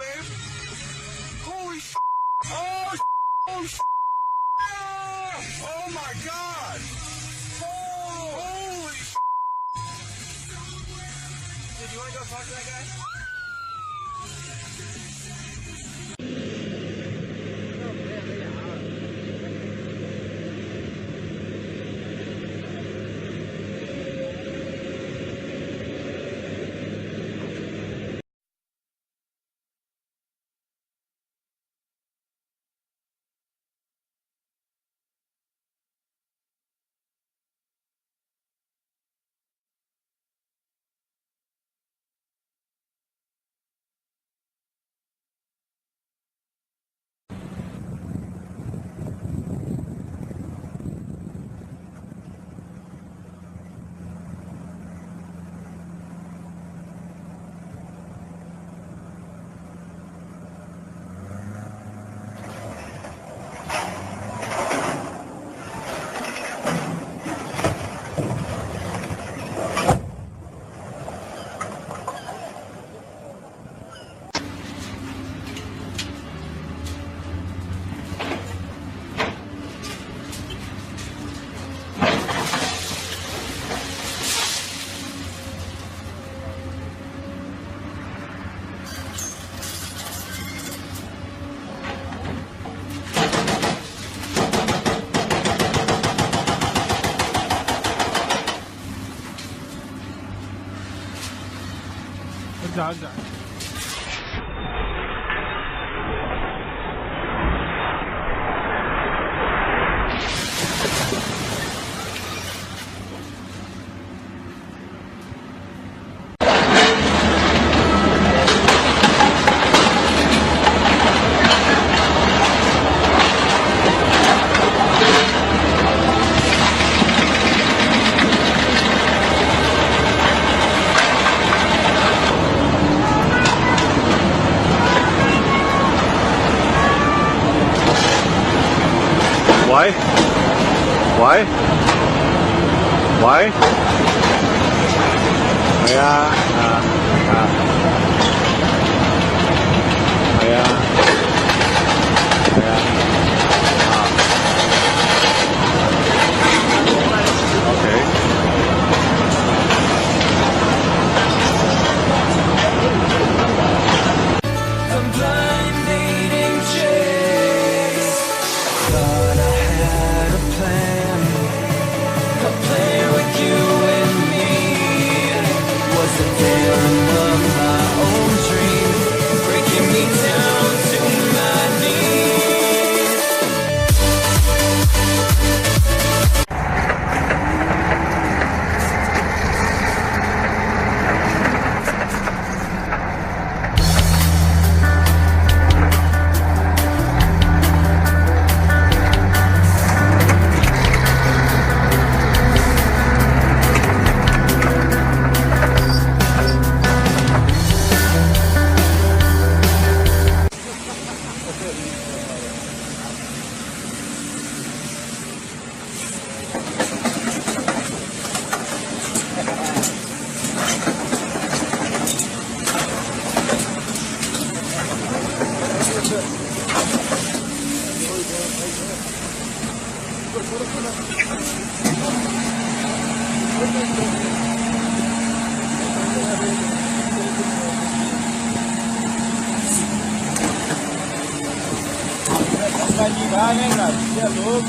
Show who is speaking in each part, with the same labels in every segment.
Speaker 1: Holy sh**. Oh, sh**. Oh, sh**. Oh my God. Oh, holy sh**. Dude, you want to go talk to that guy?
Speaker 2: जा
Speaker 3: Why? Why? Why? Yeah. Okay.
Speaker 2: Vai devagar, né, cara? Você é louco,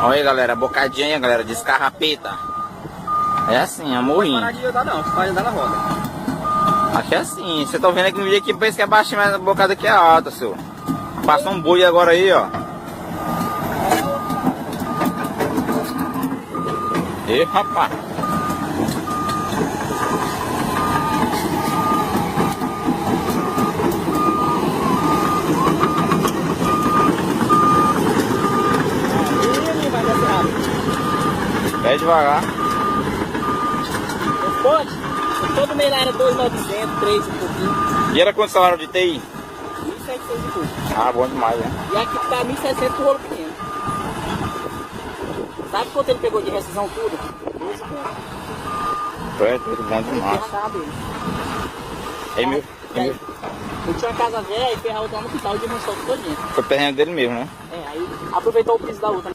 Speaker 4: Olha aí, galera, bocadinha, galera, descarrapeta. É assim, é morrinho.
Speaker 2: Não pode parar de andar não, você pode andar na roda.
Speaker 4: Aqui é assim, vocês estão vendo aqui no vídeo aqui, pensa que é baixinho, mas a bocada aqui é alta, senhor. Passou um boi agora aí, ó. E rapaz.
Speaker 2: Vai descer rápido.
Speaker 4: Pé devagar.
Speaker 2: Pode? Todo meio
Speaker 5: dele era 2.900, 3 e pouquinho.
Speaker 4: E era quanto salário de TI?
Speaker 5: 1.700 e pouco.
Speaker 4: Ah, bom demais, né?
Speaker 5: E aqui tá 1.600 pro rolo pequeno. Sabe quanto ele pegou de rescisão tudo? 12 pontos.
Speaker 4: Foi tudo bom demais. Aí, meu,
Speaker 5: eu tinha uma casa velha e ferrava outra no quintal de mansão todinha.
Speaker 4: foi terreno dele mesmo, né?
Speaker 5: É, aí aproveitou o piso da outra.